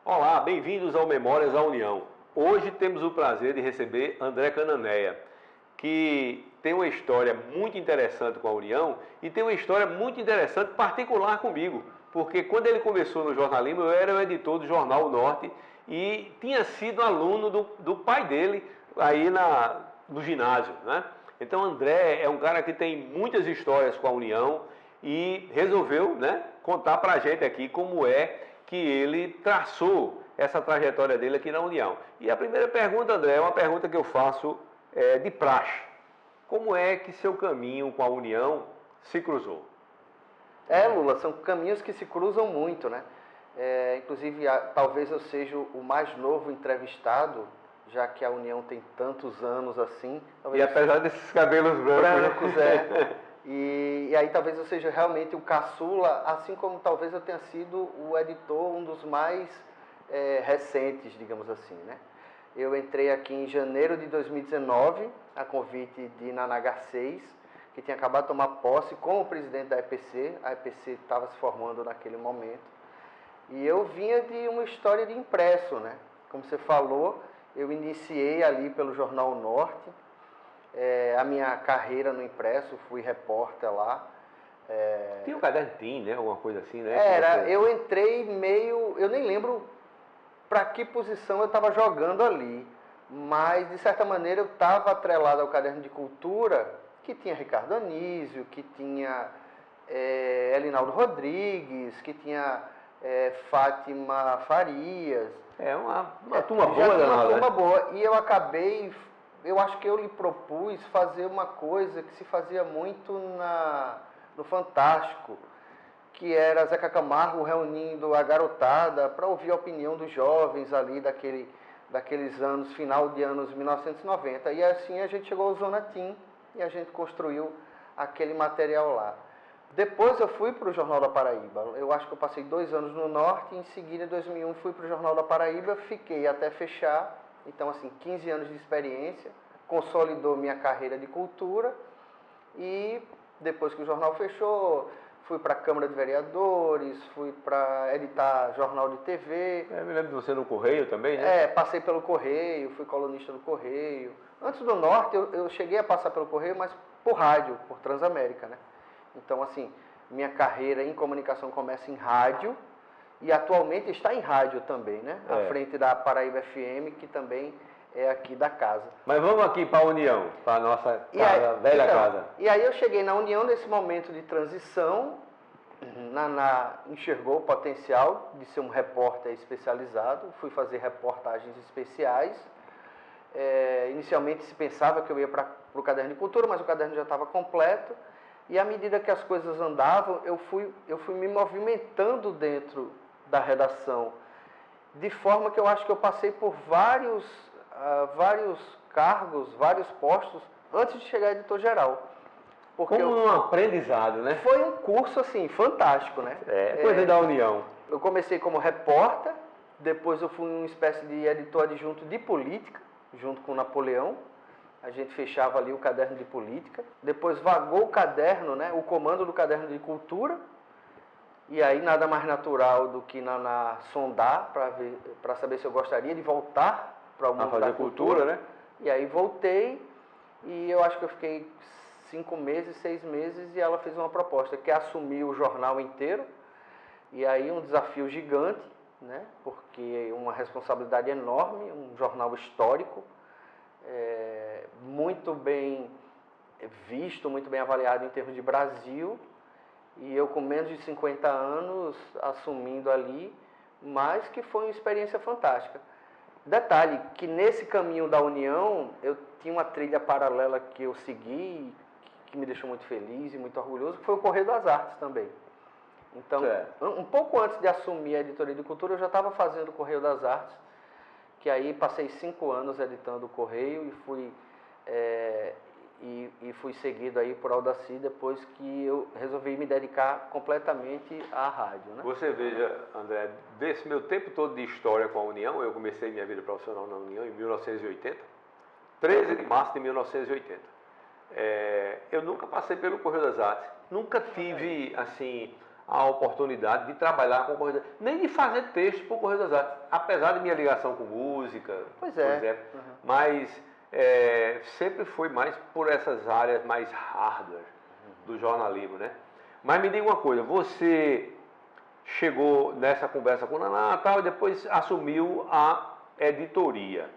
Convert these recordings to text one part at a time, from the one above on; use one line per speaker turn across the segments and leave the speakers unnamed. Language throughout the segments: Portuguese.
Olá, bem-vindos ao Memórias da União. Hoje temos o prazer de receber André Cananeia, que tem uma história muito interessante com a União e tem uma história muito interessante particular comigo, porque quando ele começou no jornalismo, eu era o editor do Jornal Norte e tinha sido aluno do pai dele aí no ginásio, né? Então André é um cara que tem muitas histórias com a União e resolveu, né, contar pra gente aqui como é que ele traçou essa trajetória dele aqui na União. E a primeira pergunta, André, é uma pergunta que eu faço de praxe. Como é que seu caminho com a União se cruzou?
Lula, são caminhos que se cruzam muito, né? Inclusive, talvez eu seja o mais novo entrevistado, já que a União tem tantos anos assim.
E apesar desses cabelos brancos,
né? E aí talvez eu seja realmente o caçula, assim como talvez eu tenha sido o editor, um dos mais recentes, digamos assim, né? Eu entrei aqui em janeiro de 2019, a convite de Naná 6, que tinha acabado de tomar posse como presidente da EPC. A EPC estava se formando naquele momento. E eu vinha de uma história de impresso, né? Como você falou, eu iniciei ali pelo Jornal Norte, a minha carreira no impresso, fui repórter lá.
Tinha um caderninho, né? Alguma coisa assim, né?
Eu entrei meio... Eu nem lembro para que posição eu estava jogando ali, mas de certa maneira eu estava atrelado ao Caderno de Cultura, que tinha Ricardo Anísio, que tinha Elinaldo Rodrigues, que tinha Fátima Farias.
Uma turma boa,
uma turma boa. E eu acabei... Eu acho que eu lhe propus fazer uma coisa que se fazia muito no Fantástico, que era Zeca Camargo reunindo a garotada para ouvir a opinião dos jovens ali daqueles anos, final de anos 1990. E assim a gente chegou ao Zona Team e a gente construiu aquele material lá. Depois eu fui para o Jornal da Paraíba. Eu acho que eu passei 2 anos no Norte e em seguida, em 2001, fui para o Jornal da Paraíba, fiquei até fechar. Então, assim, 15 anos de experiência, consolidou minha carreira de cultura e depois que o jornal fechou, fui para a Câmara de Vereadores, fui para editar jornal de TV.
Eu me lembro de você no Correio também, né?
Passei pelo Correio, fui colunista do Correio. Antes do Norte, eu cheguei a passar pelo Correio, mas por rádio, por Transamérica, né? Então, assim, minha carreira em comunicação começa em rádio e atualmente está em rádio também, né? À frente da Paraíba FM, que também é aqui da casa.
Mas vamos aqui para a União, para a nossa casa, velha casa.
E aí eu cheguei na União nesse momento de transição. Naná enxergou o potencial de ser um repórter especializado. Fui fazer reportagens especiais. Inicialmente se pensava que eu ia para o Caderno de Cultura, mas o caderno já estava completo. E à medida que as coisas andavam, eu fui me movimentando dentro da redação, de forma que eu acho que eu passei por vários cargos, vários postos, antes de chegar a editor-geral.
Como um aprendizado, né?
Foi um curso, assim, fantástico, né?
Coisa da União.
Eu comecei como repórter, depois eu fui uma espécie de editor adjunto de política, junto com o Napoleão. A gente fechava ali o caderno de política. Depois vagou o caderno, né? O comando do caderno de cultura. E aí nada mais natural do que sondar para saber se eu gostaria de voltar para o mundo da cultura, né? E aí voltei e eu acho que eu fiquei 5 meses, 6 meses e ela fez uma proposta que é assumir o jornal inteiro. E aí um desafio gigante, né? Porque uma responsabilidade enorme, um jornal histórico, muito bem visto, muito bem avaliado em termos de Brasil. E eu com menos de 50 anos assumindo ali, mas que foi uma experiência fantástica. Detalhe, que nesse caminho da União, eu tinha uma trilha paralela que eu segui, que me deixou muito feliz e muito orgulhoso, que foi o Correio das Artes também. Então, um pouco antes de assumir a editoria de cultura, eu já estava fazendo o Correio das Artes, que aí passei 5 anos editando o Correio e fui e fui seguido aí por Aldaci depois que eu resolvi me dedicar completamente à rádio, né?
Você veja, André, desse meu tempo todo de história com a União, eu comecei minha vida profissional na União em 1980, 13 de março de 1980. Eu nunca passei pelo Correio das Artes, nunca tive, assim, a oportunidade de trabalhar com o Correio das Artes, nem de fazer texto para o Correio das Artes, apesar de minha ligação com música,
Pois é.
mas sempre foi mais por essas áreas mais hardware do jornalismo, né? Mas me diga uma coisa, você chegou nessa conversa com o Naná e depois assumiu a editoria.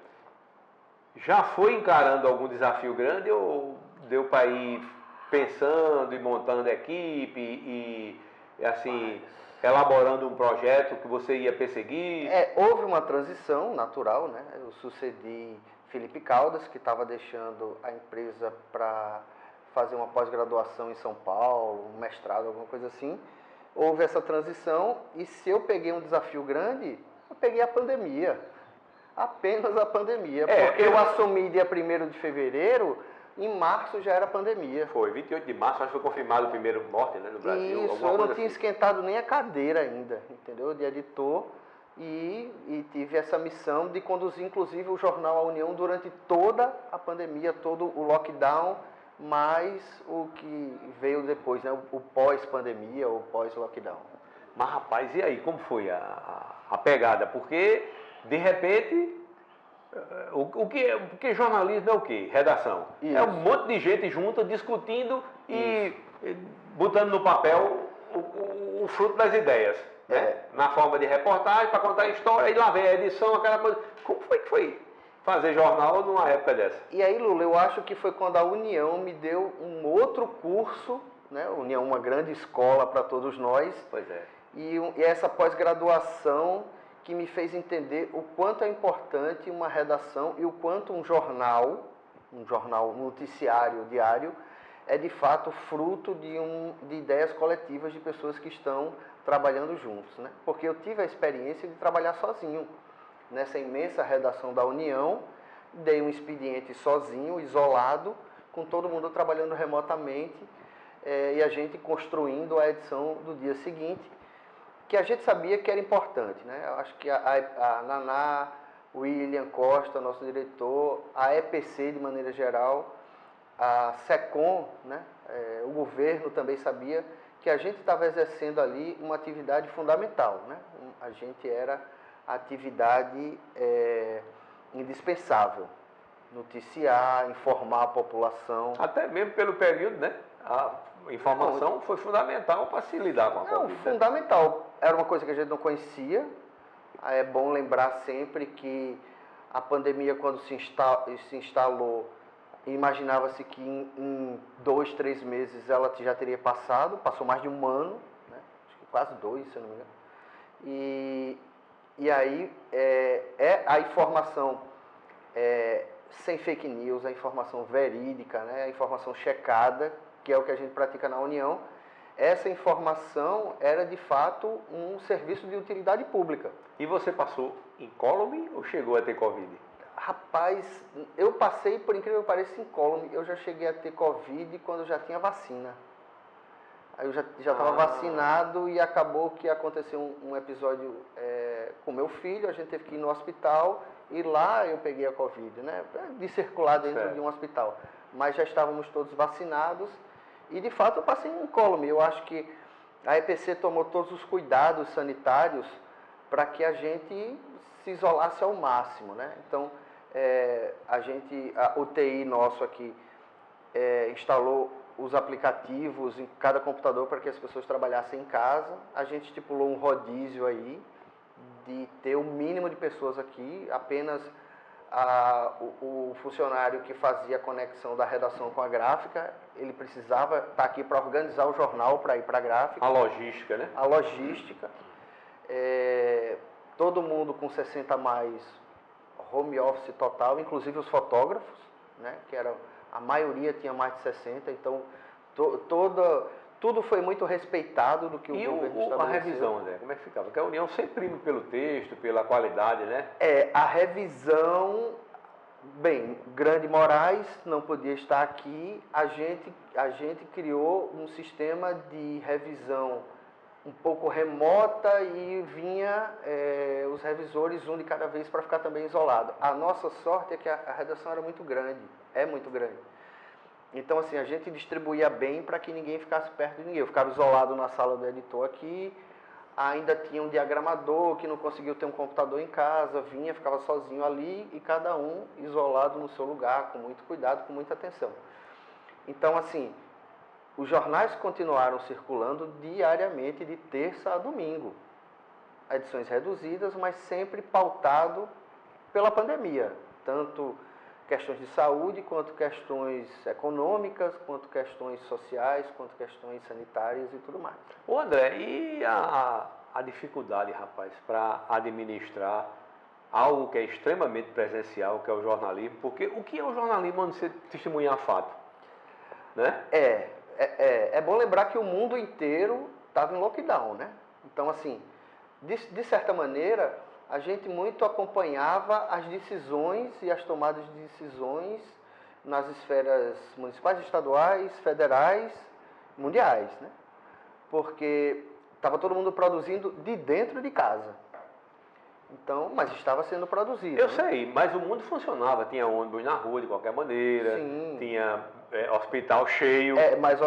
Já foi encarando algum desafio grande ou deu para ir pensando e montando equipe e assim, elaborando um projeto que você ia perseguir?
Houve uma transição natural, né? Eu sucedi Felipe Caldas, que estava deixando a empresa para fazer uma pós-graduação em São Paulo, um mestrado, alguma coisa assim. Houve essa transição e se eu peguei um desafio grande, eu peguei a pandemia. Apenas a pandemia. Porque eu assumi dia 1º de fevereiro, em março já era pandemia.
Foi, 28 de março, acho que foi confirmado o primeiro morte, né, no Brasil.
Isso, eu não tinha esquentado nem a cadeira ainda, entendeu? De editor. E tive essa missão de conduzir, inclusive, o jornal A União durante toda a pandemia, todo o lockdown, mais o que veio depois, né? O pós-pandemia, o pós-lockdown.
Mas, rapaz, e aí, como foi a pegada? Porque, de repente, porque jornalismo é o quê? Redação.
Isso.
É um monte de gente junta, discutindo e botando no papel o fruto das ideias. Né? Na forma de reportagem, para contar a história, e lá vem a edição, aquela coisa. Como foi que foi fazer jornal numa época dessa?
E aí, Lula, eu acho que foi quando a União me deu um outro curso, né? A União é uma grande escola para todos nós.
Pois é.
E essa pós-graduação que me fez entender o quanto é importante uma redação e o quanto um jornal noticiário diário, é de fato fruto de ideias coletivas de pessoas que estão trabalhando juntos, né? Porque eu tive a experiência de trabalhar sozinho nessa imensa redação da União, dei um expediente sozinho, isolado, com todo mundo trabalhando remotamente e a gente construindo a edição do dia seguinte, que a gente sabia que era importante, né? Eu acho que a Naná, o William Costa, nosso diretor, a EPC de maneira geral, a SECOM, né? O governo também sabia que a gente estava exercendo ali uma atividade fundamental, né? A gente era a atividade indispensável, noticiar, informar a população.
Até mesmo pelo período, né? A informação foi fundamental para se lidar com a Covid.
Fundamental. Era uma coisa que a gente não conhecia. É bom lembrar sempre que a pandemia, quando se instalou, imaginava-se que em 2, 3 meses ela já teria passado. Passou mais de um ano, né? Acho que quase 2, se eu não me engano. E aí a informação sem fake news, a informação verídica, né? A informação checada, que é o que a gente pratica na União. Essa informação era de fato um serviço de utilidade pública.
E você passou incólume ou chegou a ter Covid?
Rapaz, eu passei, por incrível que pareça, incólume. Eu já cheguei a ter Covid quando eu já tinha vacina. Aí eu já estava vacinado e acabou que aconteceu um episódio com meu filho, a gente teve que ir no hospital e lá eu peguei a Covid, né? De circular dentro de um hospital. Mas já estávamos todos vacinados e de fato eu passei incólume. Eu acho que a EPC tomou todos os cuidados sanitários para que a gente se isolasse ao máximo, né? Então, o TI nosso aqui instalou os aplicativos em cada computador para que as pessoas trabalhassem em casa. A gente estipulou um rodízio aí de ter o mínimo de pessoas aqui, apenas o funcionário que fazia a conexão da redação com a gráfica, ele precisava estar aqui para organizar o jornal, para ir para a gráfica.
A logística, né?
A logística. Todo mundo com 60 a mais, home office total, inclusive os fotógrafos, né? Que a maioria tinha mais de 60, então tudo foi muito respeitado do que o governo estabeleceu.
A revisão, André, como é que ficava? Porque a União sempre prima pelo texto, pela qualidade, né?
A revisão, Bem, Grande Moraes não podia estar aqui, a gente criou um sistema de revisão um pouco remota e vinha os revisores um de cada vez para ficar também isolado. A nossa sorte é que a redação era muito grande, é muito grande. Então, assim, a gente distribuía bem para que ninguém ficasse perto de ninguém. Eu ficava isolado na sala do editor aqui, ainda tinha um diagramador que não conseguiu ter um computador em casa, vinha, ficava sozinho ali e cada um isolado no seu lugar, com muito cuidado, com muita atenção. Então, assim, os jornais continuaram circulando diariamente, de terça a domingo. Edições reduzidas, mas sempre pautado pela pandemia. Tanto questões de saúde, quanto questões econômicas, quanto questões sociais, quanto questões sanitárias e tudo mais.
Ô André, e a dificuldade, rapaz, para administrar algo que é extremamente presencial, que é o jornalismo? Porque o que é o jornalismo onde você testemunhar fato? Né?
É bom lembrar que o mundo inteiro estava em lockdown, né? Então, assim, de certa maneira, a gente muito acompanhava as decisões e as tomadas de decisões nas esferas municipais, estaduais, federais, mundiais, né? Porque estava todo mundo produzindo de dentro de casa. Então, mas estava sendo produzido.
Eu sei, mas o mundo funcionava. Tinha ônibus na rua de qualquer maneira,
Sim.
Tinha hospital cheio.
Mas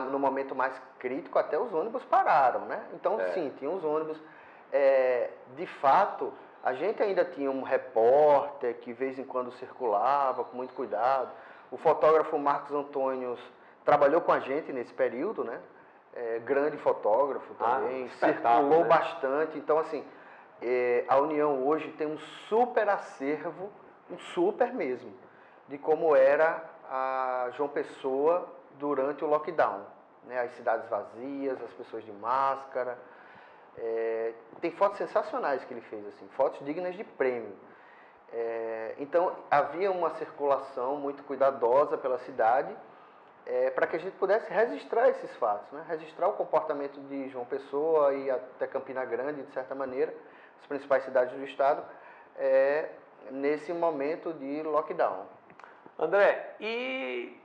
no momento mais crítico, até os ônibus pararam, né? Então, sim, tinha os ônibus. De fato, a gente ainda tinha um repórter que de vez em quando circulava com muito cuidado. O fotógrafo Marcos Antônio trabalhou com a gente nesse período, né? Grande fotógrafo também, circulou, né? Bastante. Então, assim, a União hoje tem um super acervo, um super mesmo, de como era a João Pessoa durante o lockdown, né? As cidades vazias, as pessoas de máscara. Tem fotos sensacionais que ele fez, assim, fotos dignas de prêmio. Então, havia uma circulação muito cuidadosa pela cidade, para que a gente pudesse registrar esses fatos, né? Registrar o comportamento de João Pessoa e até Campina Grande, de certa maneira, as principais cidades do estado, nesse momento de lockdown.
André, e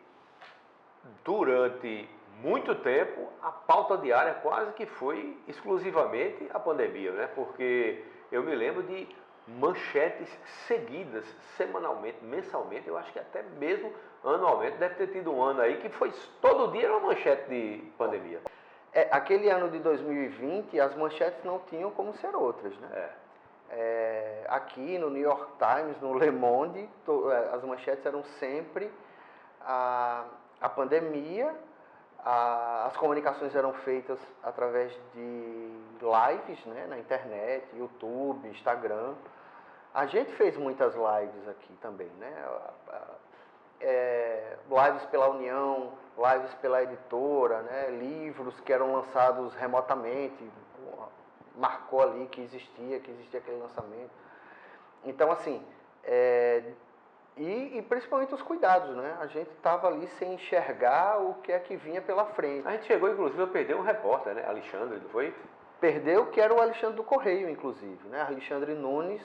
durante muito tempo a pauta diária quase que foi exclusivamente a pandemia, né? Porque eu me lembro de manchetes seguidas, semanalmente, mensalmente, eu acho que até mesmo anualmente, deve ter tido um ano aí que foi todo dia uma manchete de pandemia.
Aquele ano de 2020, as manchetes não tinham como ser outras, né? Aqui no New York Times, no Le Monde, as manchetes eram sempre a pandemia, as comunicações eram feitas através de lives, né, na internet, YouTube, Instagram. A gente fez muitas lives aqui também, né? Lives pela União, lives pela editora, né? Livros que eram lançados remotamente, marcou ali que existia aquele lançamento. Então, assim, e principalmente os cuidados, né? A gente estava ali sem enxergar o que é que vinha pela frente.
A gente chegou, inclusive, a perder um repórter, né? Alexandre, não foi?
Perdeu, que era o Alexandre do Correio, inclusive, né? Alexandre Nunes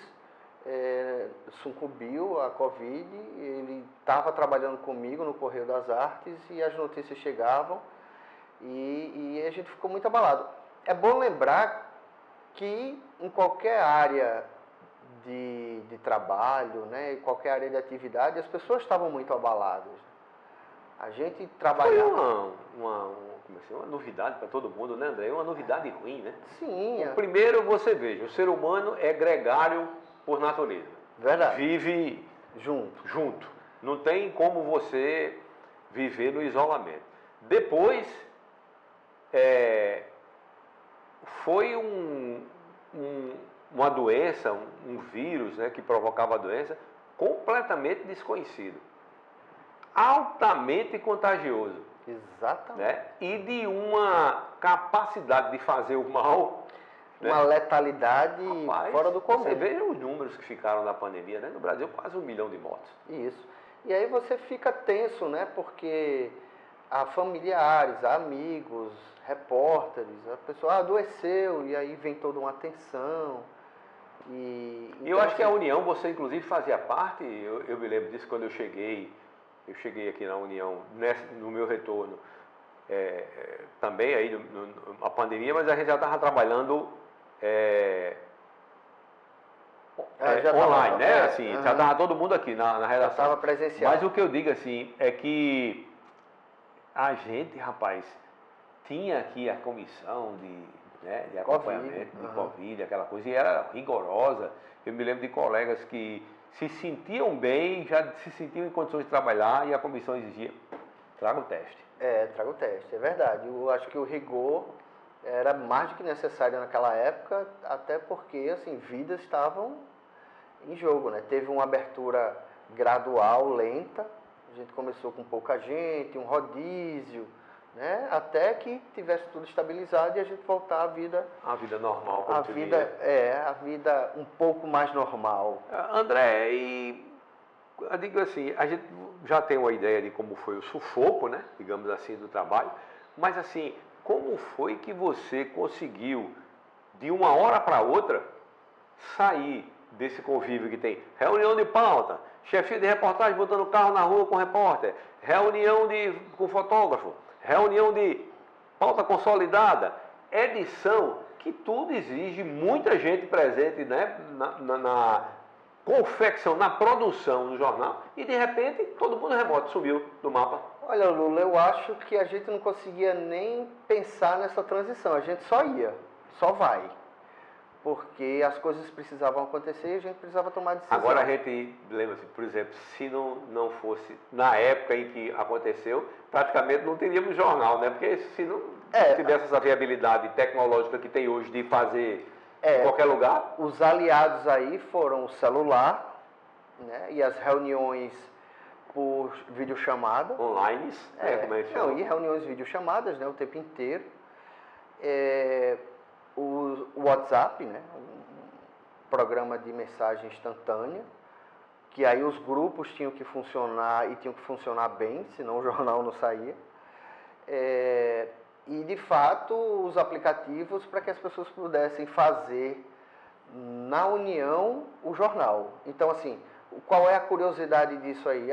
sucumbiu à Covid, ele estava trabalhando comigo no Correio das Artes e as notícias chegavam e a gente ficou muito abalado. É bom lembrar que em qualquer área de trabalho, né, em qualquer área de atividade, as pessoas estavam muito abaladas. A gente trabalhava...
Foi uma novidade para todo mundo, né, André? Uma novidade ruim, né?
Sim.
Primeiro, você veja, o ser humano é gregário por natureza.
Verdade.
Vive junto. Não tem como você viver no isolamento. Depois, foi uma doença, um vírus, né, que provocava a doença, completamente desconhecido. Altamente contagioso.
Exatamente.
Né? E de uma capacidade de fazer o mal.
Uma letalidade fora do comum.
Você veja os números que ficaram na pandemia, né? No Brasil, quase 1 milhão de mortos.
Isso. E aí você fica tenso, né? Porque há familiares, há amigos, repórteres, a pessoa adoeceu e aí vem toda uma tensão. E
eu acho que a União, você inclusive fazia parte, eu me lembro disso quando eu cheguei aqui na União, no meu retorno, também aí a pandemia, mas a gente já estava trabalhando online, né? Assim, já estava todo mundo aqui na redação. Já
estava presencial.
Mas o que eu digo assim, é que a gente, rapaz, tinha aqui a comissão de acompanhamento, de Covid, aquela coisa, e era rigorosa. Eu me lembro de colegas que se sentiam bem, já se sentiam em condições de trabalhar, e a comissão exigia, traga o teste.
Traga o teste, é verdade. Eu acho que o rigor era mais do que necessário naquela época, até porque, assim, vidas estavam em jogo, né? Teve uma abertura gradual, lenta, a gente começou com pouca gente, um rodízio, né? Até que tivesse tudo estabilizado e a gente voltar à vida...
A vida normal, como
a vida um pouco mais normal.
André, e eu digo assim, a gente já tem uma ideia de como foi o sufoco, né? Digamos assim, do trabalho, mas assim, como foi que você conseguiu, de uma hora para outra, sair desse convívio que tem reunião de pauta, chefia de reportagem botando o carro na rua com o repórter, reunião com fotógrafo, reunião de pauta consolidada, edição, que tudo exige muita gente presente, né, na confecção, na produção do jornal, e de repente todo mundo remoto, sumiu do mapa.
Olha, Lula, eu acho que a gente não conseguia nem pensar nessa transição, a gente só ia, só vai. Porque as coisas precisavam acontecer e a gente precisava tomar decisão.
Agora a gente lembra-se, por exemplo, se não fosse na época em que aconteceu, praticamente não teríamos jornal, né? Porque se não tivesse essa viabilidade tecnológica que tem hoje de fazer em qualquer lugar.
Os aliados aí foram o celular, né? E as reuniões por videochamada.
Online, né? Como é que chama?
E reuniões videochamadas, né? O tempo inteiro. O WhatsApp, né? Um programa de mensagem instantânea, que aí os grupos tinham que funcionar e tinham que funcionar bem, senão o jornal não saía. E de fato os aplicativos para que as pessoas pudessem fazer na União o jornal. Então assim, qual é a curiosidade disso aí?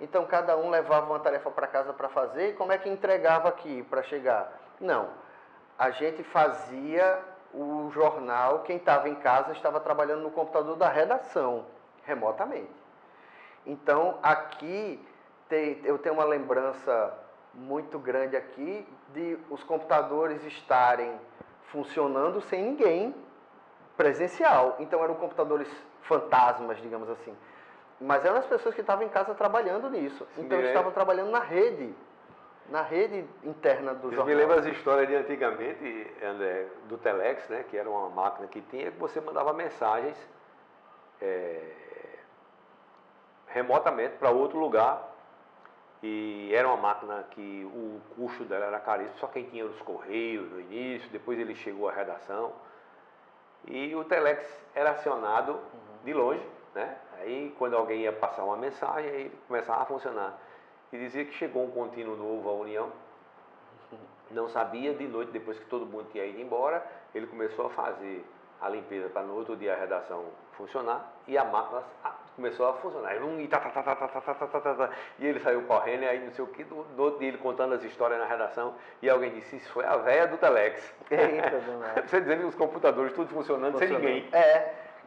Então cada um levava uma tarefa para casa para fazer, e como é que entregava aqui para chegar? Não. A gente fazia o jornal, quem estava em casa estava trabalhando no computador da redação, remotamente. Então, aqui, eu tenho uma lembrança muito grande aqui de os computadores estarem funcionando sem ninguém presencial. Então, eram computadores fantasmas, digamos assim. Mas eram as pessoas que estavam em casa trabalhando nisso. Então, eles estavam trabalhando na rede interna do jornal.
Me lembra as histórias de antigamente, André, do Telex, né, que era uma máquina que tinha, que você mandava mensagens remotamente para outro lugar, e era uma máquina que o custo dela era caríssimo, só quem tinha os correios no início, depois ele chegou à redação, e o Telex era acionado de longe, né? Aí quando alguém ia passar uma mensagem, aí ele começava a funcionar. E dizia que chegou um contínuo novo à União, não sabia, de noite, depois que todo mundo tinha ido embora, ele começou a fazer a limpeza para no outro dia a redação funcionar, e a máquina começou a funcionar. E ele saiu correndo, e aí não sei o que, no outro dia ele contando as histórias na redação, e alguém disse, isso foi a véia do Telex. Você dizendo que os computadores tudo funcionando sem ninguém.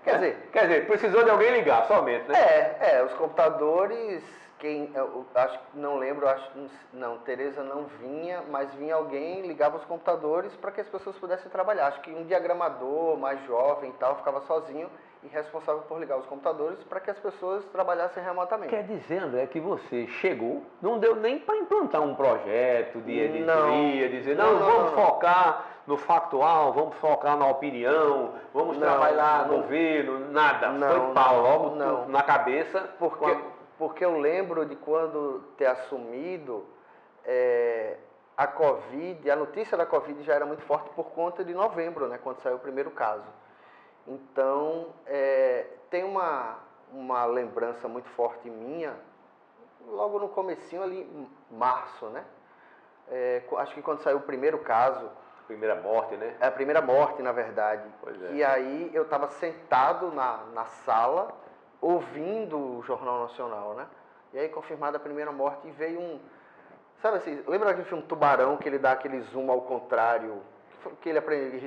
Quer
dizer, precisou de alguém ligar somente, né?
Os computadores, eu acho que não lembro, Tereza não vinha, mas vinha alguém, ligava os computadores para que as pessoas pudessem trabalhar. Acho que um diagramador mais jovem e tal, ficava sozinho e responsável por ligar os computadores para que as pessoas trabalhassem remotamente.
Quer dizer, André, que você chegou, não deu nem para implantar um projeto de editoria, dizer, vamos focar no factual, vamos focar na opinião, vamos trabalhar no governo, nada. Foi pau, logo na cabeça.
Porque eu lembro de quando ter assumido a Covid, a notícia da Covid já era muito forte por conta de novembro, né, quando saiu o primeiro caso. Então, tem uma lembrança muito forte minha, logo no comecinho ali, março, né? Acho que quando saiu o primeiro caso,
Primeira morte, né?
É a primeira morte, na verdade.
Pois é.
E aí eu estava sentado na sala, ouvindo o Jornal Nacional, né? E aí, confirmada a primeira morte, e veio um... Sabe assim, lembra aquele filme Tubarão, que ele dá aquele zoom ao contrário? Que ele aprendeu,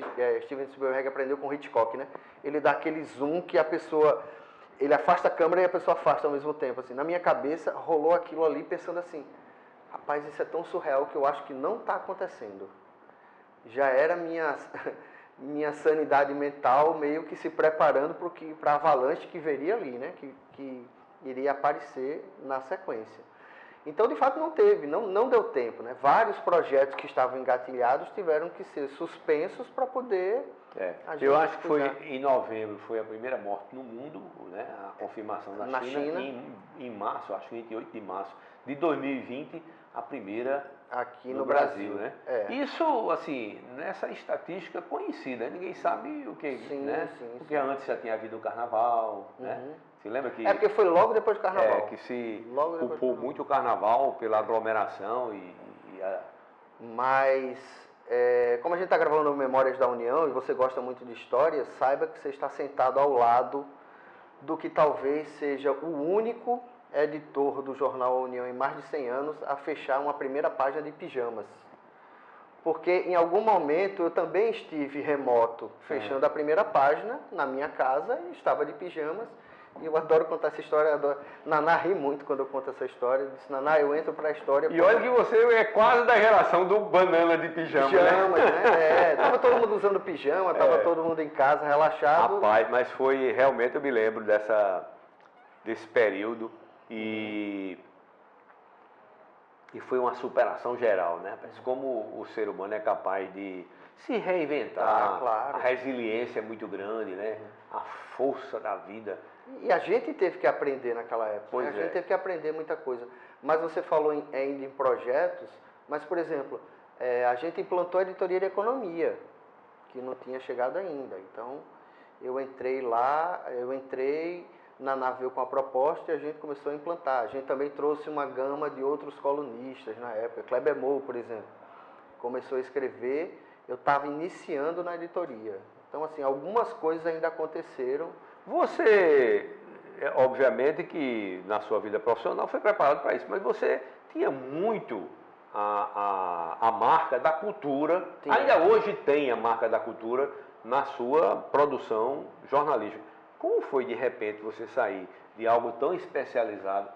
Steven Spielberg aprendeu com Hitchcock, né? Ele dá aquele zoom que a pessoa... Ele afasta a câmera e a pessoa afasta ao mesmo tempo. Assim. Na minha cabeça, rolou aquilo ali pensando assim... Rapaz, isso é tão surreal que eu acho que não está acontecendo. Já era minha sanidade mental meio que se preparando para a avalanche que veria ali, né? Que iria aparecer na sequência. Então, de fato, não deu tempo, né? Vários projetos que estavam engatilhados tiveram que ser suspensos para poder...
Eu acho que foi em novembro, foi a primeira morte no mundo, né? A confirmação
na China.
Em março, acho que 28 de março de 2020, a primeira
aqui
no Brasil, né? Isso, assim, nessa estatística conhecida, ninguém sabe o que, né? Porque antes já tinha havido o carnaval, né? Você lembra que...
porque foi logo depois do carnaval.
Que se culpou muito o carnaval pela aglomeração
Mas, como a gente está gravando Memórias da União e você gosta muito de história, saiba que você está sentado ao lado do que talvez seja o único editor do jornal A União em mais de 100 anos a fechar uma primeira página de pijamas. Porque em algum momento eu também estive remoto fechando a primeira página na minha casa e estava de pijamas. E eu adoro contar essa história, Naná ri muito quando eu conto essa história. Eu disse, Naná, eu entro para a história...
E olha que você é quase da geração do banana de pijama,
né? Tava todo mundo usando pijama, tava todo mundo em casa, relaxado.
Rapaz, mas foi, realmente eu me lembro desse período e foi uma superação geral, né? Mas como o ser humano é capaz de se reinventar,
claro.
A resiliência é muito grande, né? A força da vida.
E a gente teve que aprender naquela época, a gente teve que aprender muita coisa. Mas você falou ainda em projetos, mas, por exemplo, a gente implantou a editoria de economia, que não tinha chegado ainda. Então, eu entrei na Navio com a proposta e a gente começou a implantar. A gente também trouxe uma gama de outros colunistas na época. Kleber Moe, por exemplo, começou a escrever, eu estava iniciando na editoria. Então, assim, algumas coisas ainda aconteceram.
Você, obviamente que na sua vida profissional foi preparado para isso, mas você tinha muito a marca da cultura, ainda hoje tem a marca da cultura na sua produção jornalística. Como foi, de repente, você sair de algo tão especializado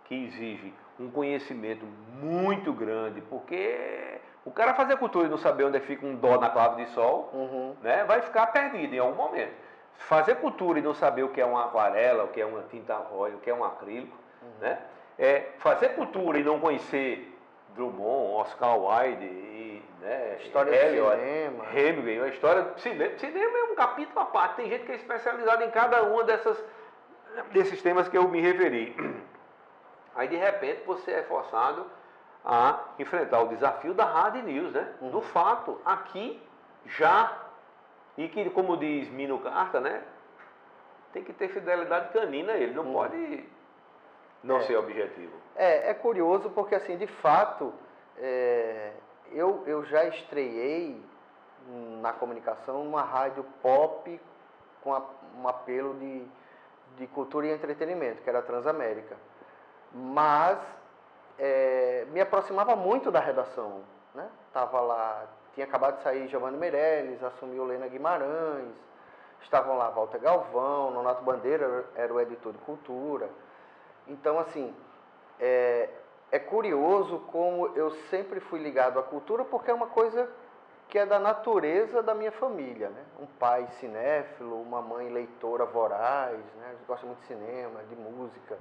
que exige um conhecimento muito grande, porque o cara fazer cultura e não saber onde fica um dó na clave de sol, né, vai ficar perdido em algum momento. Fazer cultura e não saber o que é uma aquarela, o que é uma tinta óleo, o que é um acrílico, né? Fazer cultura e não conhecer Drummond, Oscar Wilde, né?
História do cinema,
Hemingway, a história do cinema. Cinema é um capítulo à parte. Tem gente que é especializada em cada um desses temas que eu me referi. Aí de repente você é forçado a enfrentar o desafio da hard news, né? Do fato, aqui, já. E que, como diz Mino Carta, né? Tem que ter fidelidade canina, ele não pode não ser objetivo.
É curioso porque, assim, de fato, eu já estreiei na comunicação numa rádio pop com um apelo de cultura e entretenimento, que era a Transamérica. Mas me aproximava muito da redação, né? Tava lá... Tinha acabado de sair Giovanni Meirelles, assumiu Lena Guimarães, estavam lá Walter Galvão, Nonato Bandeira era o editor de cultura. Então, assim, é curioso como eu sempre fui ligado à cultura, porque é uma coisa que é da natureza da minha família, né? Um pai cinéfilo, uma mãe leitora voraz, né? A gente gosta muito de cinema, de música,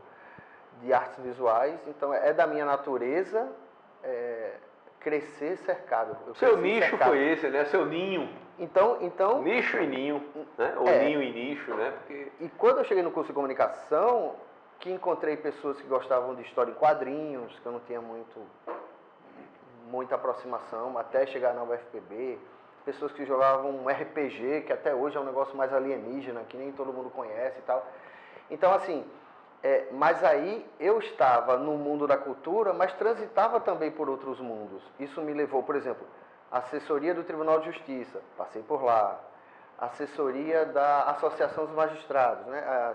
de artes visuais, então é da minha natureza... crescer cercado.
Seu nicho cercado. Foi esse, né? Seu ninho.
Então...
Nicho e ninho, né? Ou ninho e nicho, né? Porque...
E quando eu cheguei no curso de comunicação, que encontrei pessoas que gostavam de história em quadrinhos, que eu não tinha muita aproximação, até chegar na UFPB, pessoas que jogavam um RPG, que até hoje é um negócio mais alienígena, que nem todo mundo conhece e tal. Então, assim... mas aí eu estava no mundo da cultura, mas transitava também por outros mundos. Isso me levou, por exemplo, Assessoria do Tribunal de Justiça, passei por lá. Assessoria da Associação dos Magistrados, né?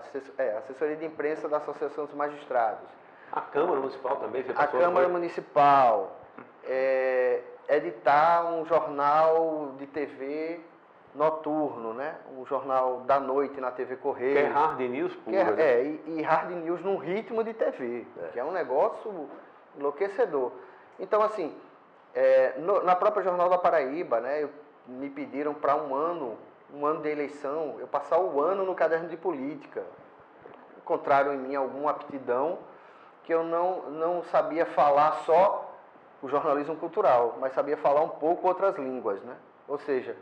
Assessoria de Imprensa da Associação dos Magistrados.
A Câmara Municipal também, você
A
passou?
Câmara Municipal. Editar um jornal de TV noturno, né? Um jornal da noite na TV Correio.
Que é hard news pura.
E hard news num ritmo de TV, que é um negócio enlouquecedor. Então, assim, na própria Jornal da Paraíba, né? Me pediram para um ano de eleição, eu passar o ano no caderno de política. Encontraram em mim alguma aptidão que eu não sabia falar só o jornalismo cultural, mas sabia falar um pouco outras línguas, né? Ou seja,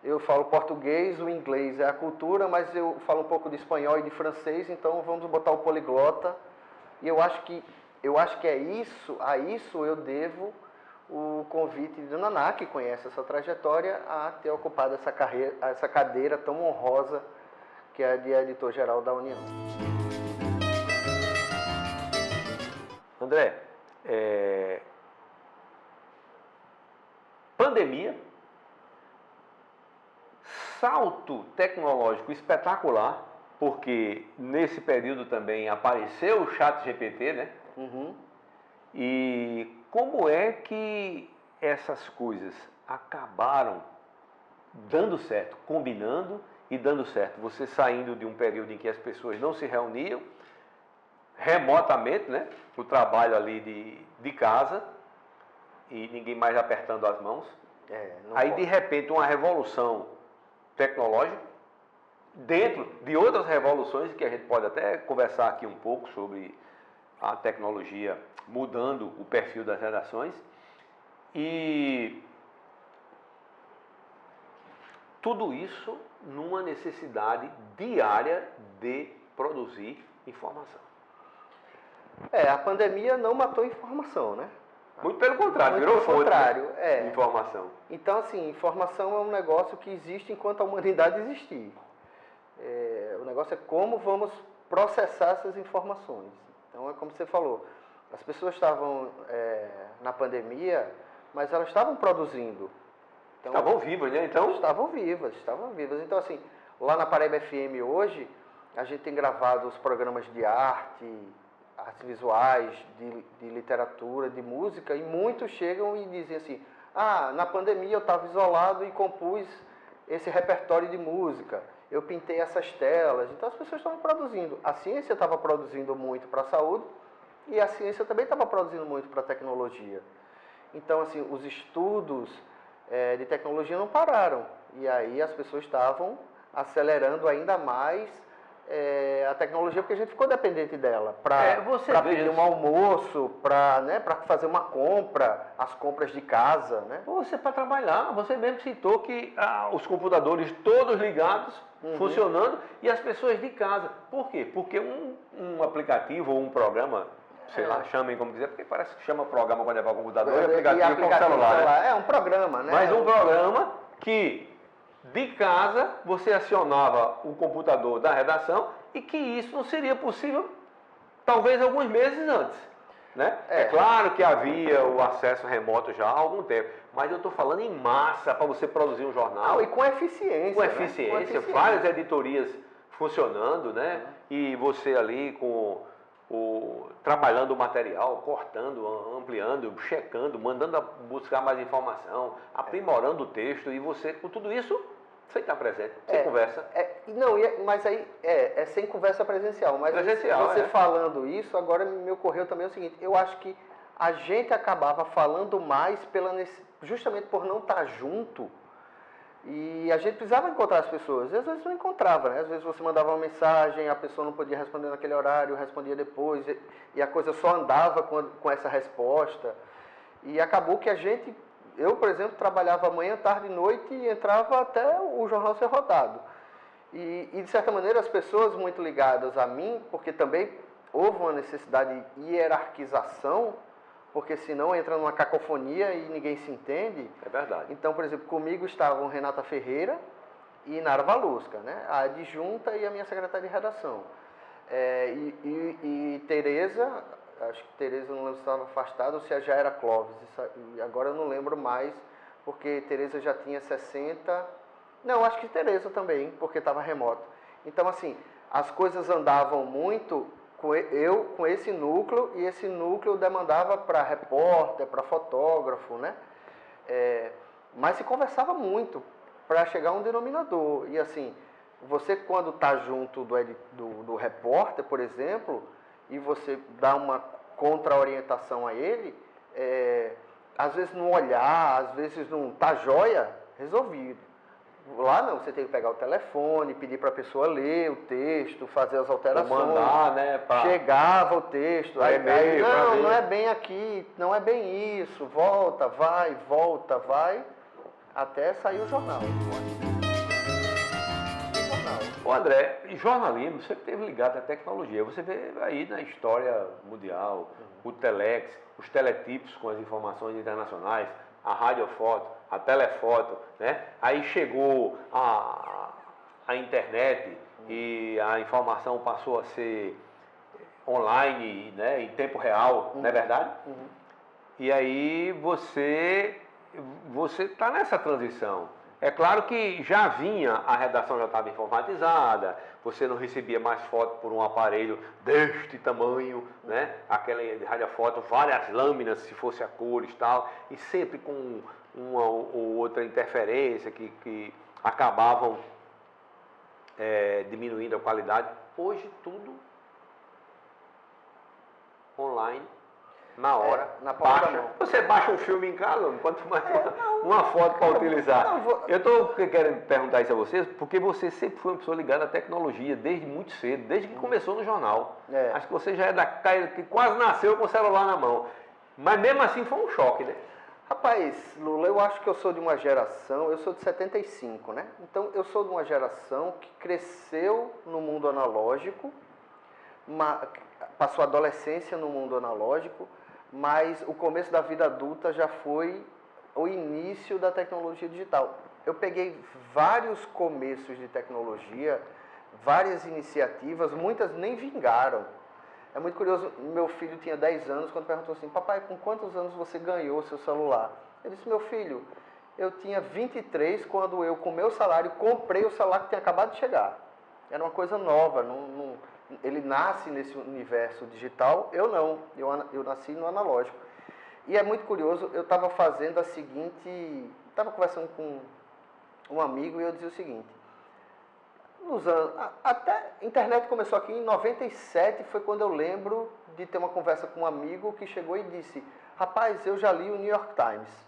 eu falo português, o inglês é a cultura, mas eu falo um pouco de espanhol e de francês, então vamos botar o poliglota. E eu acho que é isso, a isso eu devo o convite de Naná, que conhece essa trajetória, a ter ocupado essa cadeira tão honrosa que é a de editor-geral da União.
André, pandemia, salto tecnológico espetacular, porque nesse período também apareceu o ChatGPT, né?
Uhum.
E como é que essas coisas acabaram dando certo, combinando e dando certo? Você saindo de um período em que as pessoas não se reuniam, remotamente, né? O trabalho ali de casa e ninguém mais apertando as mãos. Aí, de repente, uma revolução tecnológica, dentro de outras revoluções, que a gente pode até conversar aqui um pouco sobre a tecnologia mudando o perfil das redações, e tudo isso numa necessidade diária de produzir informação.
A pandemia não matou a informação, né?
Muito pelo contrário, virou fonte de informação.
Então, assim, informação é um negócio que existe enquanto a humanidade existir. O negócio é como vamos processar essas informações. Então, é como você falou, as pessoas estavam na pandemia, mas elas estavam produzindo. Então,
estavam vivas, né? Então?
Estavam vivas. Então, assim, lá na Paraíba FM hoje, a gente tem gravado os programas de artes visuais, de literatura, de música, e muitos chegam e dizem assim, na pandemia eu estava isolado e compus esse repertório de música, eu pintei essas telas. Então as pessoas estavam produzindo. A ciência estava produzindo muito para a saúde e a ciência também estava produzindo muito para a tecnologia. Então, assim, os estudos de tecnologia não pararam. E aí as pessoas estavam acelerando ainda mais a tecnologia, porque a gente ficou dependente dela para pedir um almoço, para fazer uma compra, as compras de casa, né?
Você para trabalhar, você mesmo citou que os computadores todos ligados, funcionando, e as pessoas de casa. Por quê? Porque um aplicativo ou um programa, sei lá, chamem como quiser, porque parece que chama programa quando é para o computador, e aplicativo como celular. Né?
É um programa, né?
Mas um programa que de casa você acionava o computador da redação e que isso não seria possível talvez alguns meses antes. Né? É claro que havia o acesso remoto já há algum tempo, mas eu estou falando em massa para você produzir um jornal.
E com eficiência.
Com eficiência, várias editorias funcionando, né? E você ali trabalhando o material, cortando, ampliando, checando, mandando buscar mais informação, aprimorando o texto, e você, com tudo isso, você está presente, você conversa.
Mas aí sem conversa presencial. Mas
presencial,
você falando isso, agora me ocorreu também o seguinte, eu acho que a gente acabava falando mais justamente por não estar junto, e a gente precisava encontrar as pessoas. E às vezes não encontrava, né? Às vezes você mandava uma mensagem, a pessoa não podia responder naquele horário, respondia depois, e a coisa só andava com essa resposta. E acabou que eu, por exemplo, trabalhava manhã, tarde e noite e entrava até o jornal ser rodado. E de certa maneira, as pessoas muito ligadas a mim, porque também houve uma necessidade de hierarquização, porque senão entra numa cacofonia e ninguém se entende.
É verdade.
Então, por exemplo, comigo estavam Renata Ferreira e Nara Valusca, né? A adjunta e a minha secretária de redação. E Tereza, acho que Tereza, não lembro se estava afastada ou se já era Clóvis, e agora eu não lembro mais, porque Tereza já tinha 60. Não, acho que Tereza também, porque estava remoto. Então, assim, as coisas andavam muito com esse núcleo, e esse núcleo demandava para repórter, para fotógrafo, né? Mas se conversava muito para chegar a um denominador. E assim, você quando está junto do repórter, por exemplo, e você dá uma contra-orientação a ele, às vezes não olhar, às vezes não tá joia, resolvido. Lá não, você tem que pegar o telefone, pedir para a pessoa ler o texto, fazer as alterações.
Mandar, né?
Chegava o texto, aí,
e-mail,
não é bem aqui, não é bem isso, volta, vai, até sair o jornal.
Ô André, jornalismo sempre esteve ligado à tecnologia. Você vê aí na história mundial, o telex, os teletipos com as informações internacionais, a radiofoto, a telefoto, né? Aí chegou a internet e a informação passou a ser online, né? Em tempo real, não é verdade? E aí você está nessa transição. É claro que já vinha, a redação já estava informatizada, você não recebia mais foto por um aparelho deste tamanho, né? Aquela radiofoto, várias lâminas, se fosse a cores e tal, e sempre com uma ou outra interferência que acabavam diminuindo a qualidade. Hoje tudo online. Na hora,
na palma da mão.
Você baixa um filme em casa, quanto mais uma foto para utilizar. Eu estou querendo perguntar isso a vocês, porque você sempre foi uma pessoa ligada à tecnologia, desde muito cedo, desde que começou no jornal. Acho que você já é da cara que quase nasceu com o celular na mão. Mas mesmo assim foi um choque, né?
Rapaz, Lula, eu acho que eu sou de uma geração, eu sou de 75, né? Então eu sou de uma geração que cresceu no mundo analógico, passou a adolescência no mundo analógico, mas o começo da vida adulta já foi o início da tecnologia digital. Eu peguei vários começos de tecnologia, várias iniciativas, muitas nem vingaram. É muito curioso, meu filho tinha 10 anos, quando perguntou assim, papai, com quantos anos você ganhou seu celular? Eu disse, meu filho, eu tinha 23 quando eu, com meu salário, comprei o celular que tinha acabado de chegar. Era uma coisa nova, ele nasce nesse universo digital, eu não, eu nasci no analógico. E é muito curioso, eu estava fazendo estava conversando com um amigo e eu dizia o seguinte, até a internet começou aqui em 97, foi quando eu lembro de ter uma conversa com um amigo que chegou e disse, rapaz, eu já li o New York Times.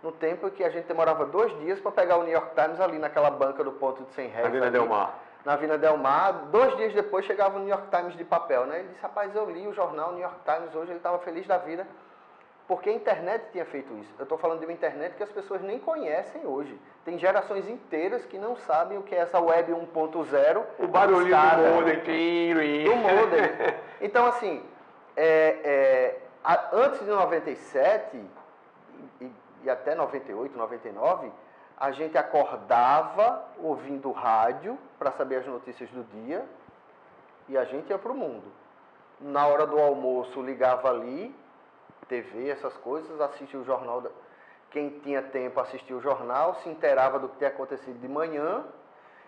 No tempo que a gente demorava 2 dias para pegar o New York Times ali naquela banca do ponto de 100 réis.
Avenida Del Mar.
Na Avenida Del Mar, 2 dias depois chegava o New York Times de papel, né? Ele disse, rapaz, eu li o jornal New York Times hoje, ele estava feliz da vida, porque a internet tinha feito isso. Eu estou falando de uma internet que as pessoas nem conhecem hoje. Tem gerações inteiras que não sabem o que é essa web 1.0.
O barulhinho do modem.
Do modem. Então, assim, antes de 97 e até 98, 99, a gente acordava ouvindo rádio para saber as notícias do dia e a gente ia para o mundo. Na hora do almoço ligava ali, TV, essas coisas, assistia o jornal. Quem tinha tempo assistia o jornal, se inteirava do que tinha acontecido de manhã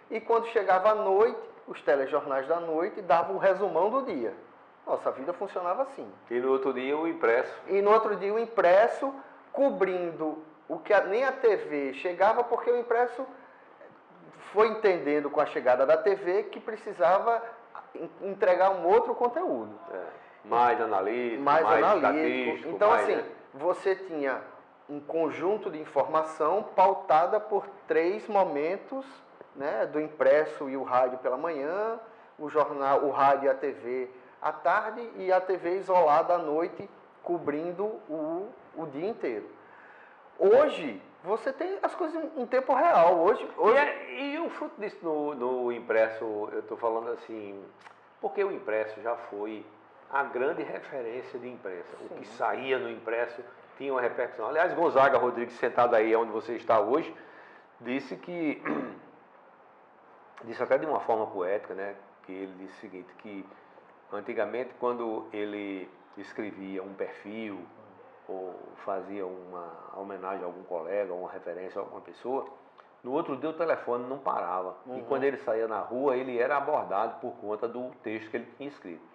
e quando chegava a noite, os telejornais da noite davam o resumão do dia. Nossa, a vida funcionava assim.
E no outro dia o impresso.
E no outro dia o impresso cobrindo o que nem a TV chegava, porque o impresso foi entendendo com a chegada da TV que precisava entregar um outro conteúdo.
Mais analítico, mais estatístico.
Então, assim, você tinha um conjunto de informação pautada por 3 momentos, né, do impresso e o rádio pela manhã, o jornal, o rádio e a TV à tarde e a TV isolada à noite, cobrindo o dia inteiro. Hoje, você tem as coisas em tempo real.
E o fruto disso no impresso, eu estou falando assim, porque o impresso já foi a grande referência de imprensa. Sim. O que saía no impresso tinha uma repercussão. Aliás, Gonzaga Rodrigues, sentado aí onde você está hoje, disse até de uma forma poética, né, que ele disse o seguinte, que antigamente quando ele escrevia um perfil, ou fazia uma homenagem a algum colega, uma referência a alguma pessoa, no outro dia o telefone não parava. E quando ele saía na rua, ele era abordado por conta do texto que ele tinha escrito.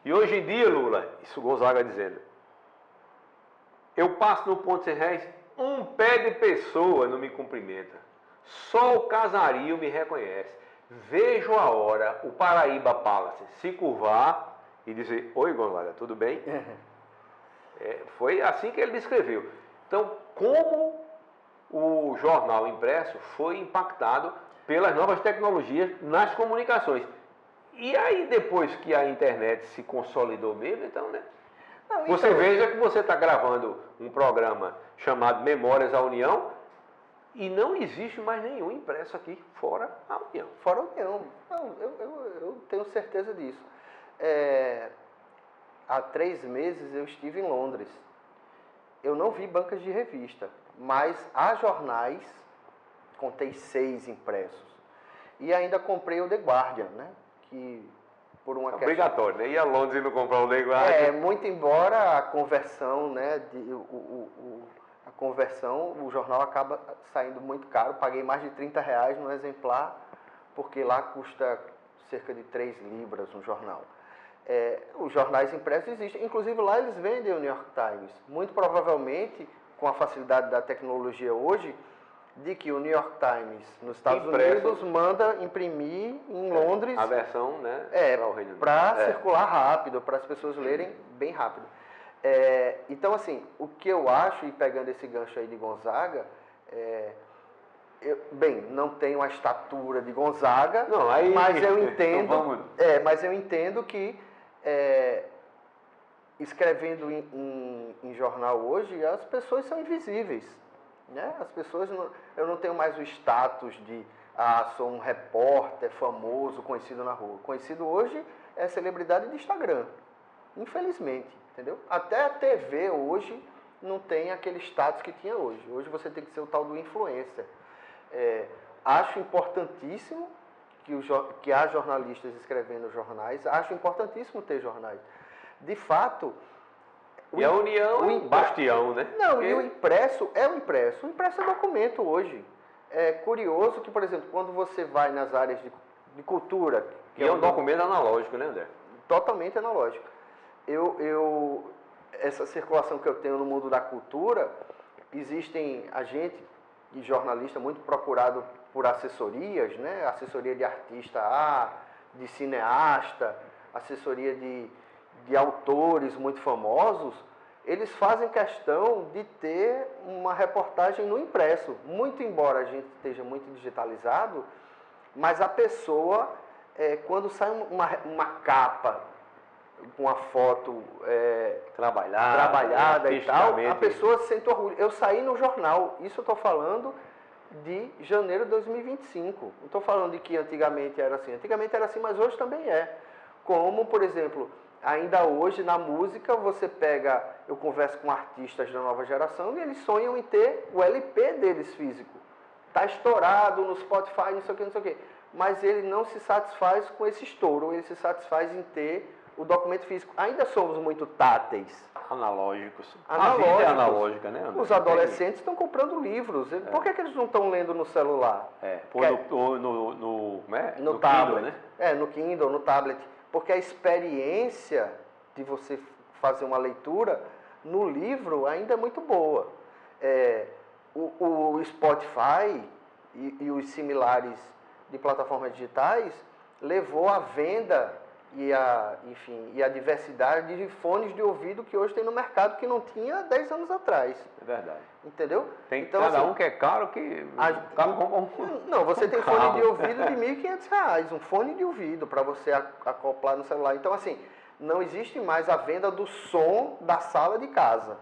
E hoje em dia, Lula, isso Gonzaga dizendo, eu passo no ponto sem réis, um pé de pessoa não me cumprimenta. Só o casario me reconhece. Vejo a hora o Paraíba Palace se curvar e dizer, oi Gonzaga, tudo bem? Foi assim que ele descreveu. Então, como o jornal impresso foi impactado pelas novas tecnologias nas comunicações. E aí, depois que a internet se consolidou mesmo, então, né? Não, você veja que você está gravando um programa chamado Memórias à União e não existe mais nenhum impresso aqui fora a União.
Fora a União. Não, eu tenho certeza disso. Há 3 meses eu estive em Londres. Eu não vi bancas de revista, mas há jornais, contei 6 impressos. E ainda comprei o The Guardian, né? Que por uma questão...
Obrigatório, né? Ir a Londres e não comprar o The Guardian.
Muito embora a conversão, né? A conversão, o jornal acaba saindo muito caro. Paguei mais de R$30 no exemplar, porque lá custa cerca de 3 libras um jornal. Os jornais impressos existem, inclusive lá eles vendem o New York Times. Muito provavelmente, com a facilidade da tecnologia hoje, de que o New York Times nos Estados Unidos manda imprimir em Londres
a versão, né,
para circular rápido, para as pessoas lerem bem rápido. Então, assim, o que eu acho, e pegando esse gancho aí de Gonzaga, não tenho a estatura de Gonzaga,
não, aí,
mas eu entendo,
então
mas eu entendo que escrevendo em jornal hoje, as pessoas são invisíveis, né? As pessoas eu não tenho mais o status de sou um repórter famoso, conhecido na rua. Conhecido hoje é celebridade de Instagram, infelizmente, entendeu? Até a TV hoje não tem aquele status que tinha hoje. Hoje você tem que ser o tal do influencer. Acho importantíssimo que há jornalistas escrevendo jornais, acho importantíssimo ter jornais. De fato...
E a União é um bastião, né?
Não, e o impresso é o impresso. O impresso é documento hoje. É curioso que, por exemplo, quando você vai nas áreas de cultura...
Que é um documento analógico, né, André?
Totalmente analógico. Essa circulação que eu tenho no mundo da cultura, existem agente e jornalista muito procurado por assessorias, né? Assessoria de artista de cineasta, assessoria de autores muito famosos. Eles fazem questão de ter uma reportagem no impresso. Muito embora a gente esteja muito digitalizado, mas a pessoa, quando sai uma capa com uma foto trabalhada e tal, a pessoa sente orgulho. Eu saí no jornal, isso eu estou falando de janeiro de 2025. Não estou falando de que antigamente era assim, mas hoje também é. Como, por exemplo, ainda hoje na música você pega, eu converso com artistas da nova geração e eles sonham em ter o LP deles físico. Está estourado no Spotify, não sei o que. Mas ele não se satisfaz com esse estouro, ele se satisfaz em ter o documento físico. Ainda somos muito táteis.
Analógicos.
A vida é
analógica, né, André?
Os adolescentes estão comprando livros. Por que eles não estão lendo no celular?
No
tablet,
Kindle, né?
No Kindle, no tablet. Porque a experiência de você fazer uma leitura no livro ainda é muito boa. O Spotify e os similares de plataformas digitais levou à venda e a diversidade de fones de ouvido que hoje tem no mercado que não tinha 10 anos atrás.
É verdade.
Entendeu?
Tem então, cada um que é caro que...
Não, você tem fone de ouvido de R$1.500, um fone de ouvido para você acoplar no celular. Então, assim, não existe mais a venda do som da sala de casa.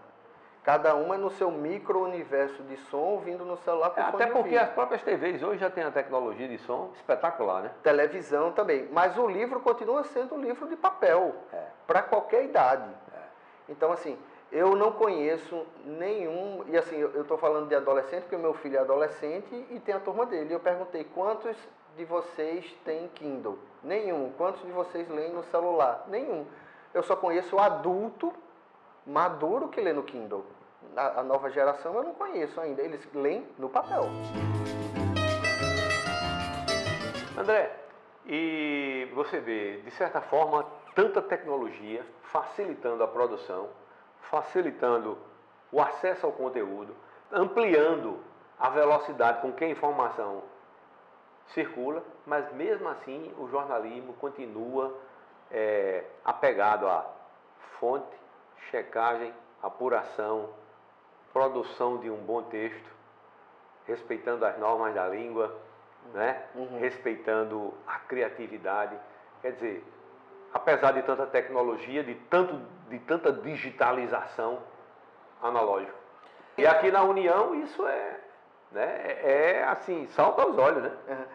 Cada uma no seu micro-universo de som, ouvindo no celular com fone
Até
de
porque
ouvido.
as próprias TVs hoje já têm a tecnologia de som espetacular, né?
Televisão também. Mas o livro continua sendo um livro de papel, para qualquer idade. Então, assim, eu não conheço nenhum... E assim, eu estou falando de adolescente, porque o meu filho é adolescente e tem a turma dele. Eu perguntei, quantos de vocês têm Kindle? Nenhum. Quantos de vocês leem no celular? Nenhum. Eu só conheço adulto maduro que lê no Kindle. A nova geração eu não conheço ainda, eles leem no papel.
André, e você vê, de certa forma, tanta tecnologia facilitando a produção, facilitando o acesso ao conteúdo, ampliando a velocidade com que a informação circula, mas mesmo assim o jornalismo continua apegado a fonte, checagem, apuração, produção de um bom texto, respeitando as normas da língua, né? Respeitando a criatividade. Quer dizer, apesar de tanta tecnologia, de tanta digitalização analógica. E aqui na União isso é assim, salta aos olhos, né?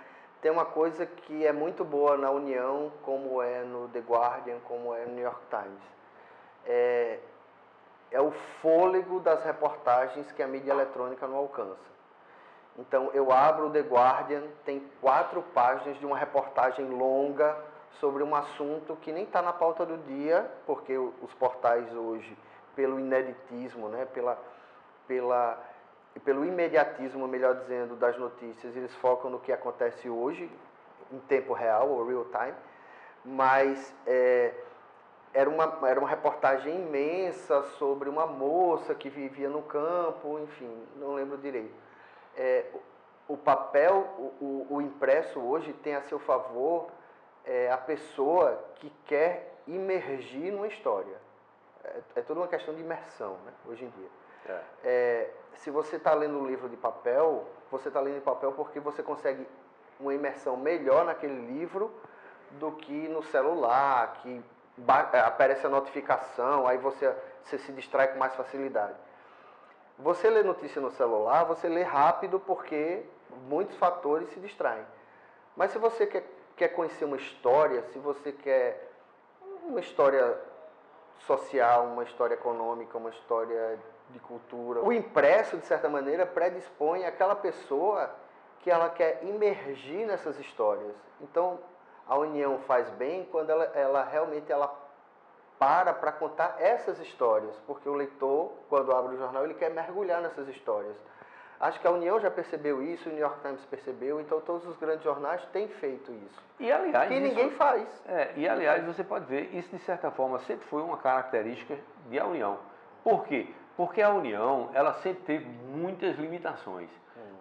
Tem uma coisa que é muito boa na União, como é no The Guardian, como é no New York Times. É o fôlego das reportagens que a mídia eletrônica não alcança. Então, eu abro o The Guardian, tem 4 páginas de uma reportagem longa sobre um assunto que nem está na pauta do dia, porque os portais hoje, pelo ineditismo, né, pelo imediatismo, melhor dizendo, das notícias, eles focam no que acontece hoje, em tempo real, ou real time, mas era uma reportagem imensa sobre uma moça que vivia no campo, enfim, não lembro direito. O papel, o impresso hoje tem a seu favor a pessoa que quer imergir numa história. É toda uma questão de imersão, né, hoje em dia. Se você está lendo um livro de papel, você está lendo de papel porque você consegue uma imersão melhor naquele livro do que no celular, que aparece a notificação, aí você se distrai com mais facilidade. Você lê notícia no celular, você lê rápido porque muitos fatores se distraem. Mas se você quer conhecer uma história, se você quer uma história social, uma história econômica, uma história de cultura, o impresso, de certa maneira, predispõe aquela pessoa que ela quer imergir nessas histórias. Então, a União faz bem quando ela realmente para contar essas histórias, porque o leitor, quando abre o jornal, ele quer mergulhar nessas histórias. Acho que a União já percebeu isso, o New York Times percebeu, então todos os grandes jornais têm feito isso.
E, aliás,
que ninguém faz.
Aliás, você pode ver, isso de certa forma sempre foi uma característica da União. Por quê? Porque a União, ela sempre teve muitas limitações.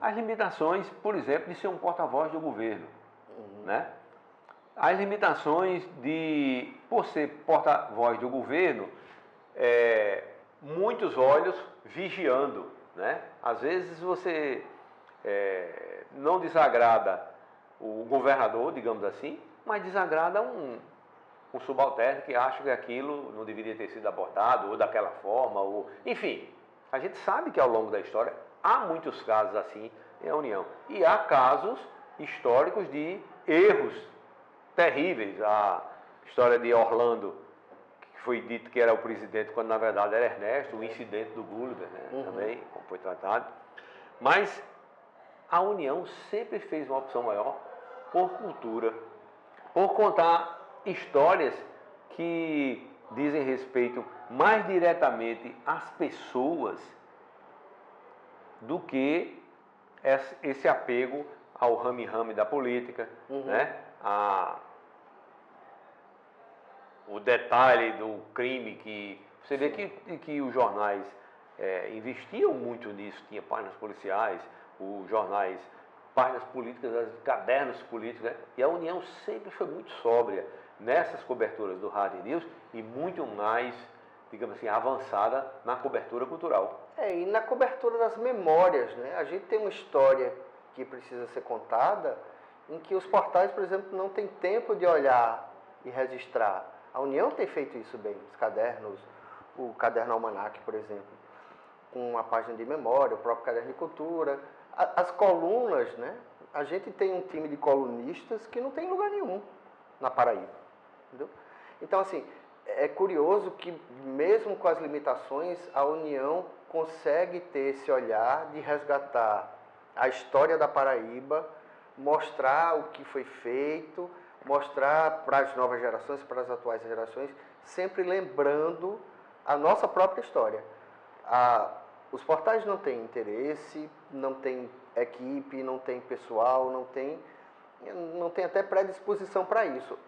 As limitações, por exemplo, de ser um porta-voz do governo, né? As limitações de, por ser porta-voz do governo, muitos olhos vigiando, né? Às vezes você não desagrada o governador, digamos assim, mas desagrada um subalterno que acha que aquilo não deveria ter sido abordado, ou daquela forma, ou... Enfim, a gente sabe que ao longo da história há muitos casos assim em a União. E há casos históricos de erros terríveis. A história de Orlando, que foi dito que era o presidente, quando na verdade era Ernesto, o incidente do Gulliver, né? Também, como foi tratado. Mas a União sempre fez uma opção maior por cultura, por contar histórias que dizem respeito mais diretamente às pessoas do que esse apego ao rame-rame da política, né? O detalhe do crime, que você vê que os jornais investiam muito nisso, tinha páginas policiais, os jornais, páginas políticas, cadernos políticos, né? E a União sempre foi muito sóbria nessas coberturas do Hard News e muito mais, digamos assim, avançada na cobertura cultural.
E na cobertura das memórias, né? A gente tem uma história que precisa ser contada, em que os portais, por exemplo, não têm tempo de olhar e registrar. A União tem feito isso bem, os cadernos, o caderno Almanac, por exemplo, com uma página de memória, o próprio caderno de cultura, as colunas, né? A gente tem um time de colunistas que não tem lugar nenhum na Paraíba, entendeu? Então, assim, é curioso que mesmo com as limitações, a União consegue ter esse olhar de resgatar a história da Paraíba, mostrar o que foi feito, mostrar para as novas gerações, para as atuais gerações, sempre lembrando a nossa própria história. Os portais não têm interesse, não tem equipe, não tem pessoal, não tem até predisposição para isso.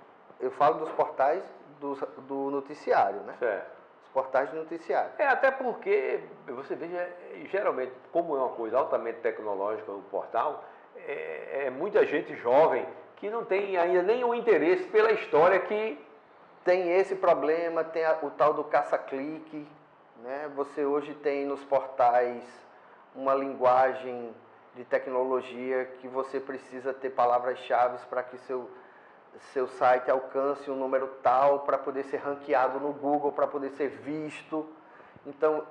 Eu falo dos portais do noticiário, né?
Certo.
Os portais do noticiário.
Até porque, você veja, geralmente, como é uma coisa altamente tecnológica, o portal, é muita gente jovem que não tem ainda nenhum interesse pela história que...
Tem esse problema, tem o tal do caça-clique, né? Você hoje tem nos portais uma linguagem de tecnologia que você precisa ter palavras-chave para que seu site alcance um número tal para poder ser ranqueado no Google, para poder ser visto. Então,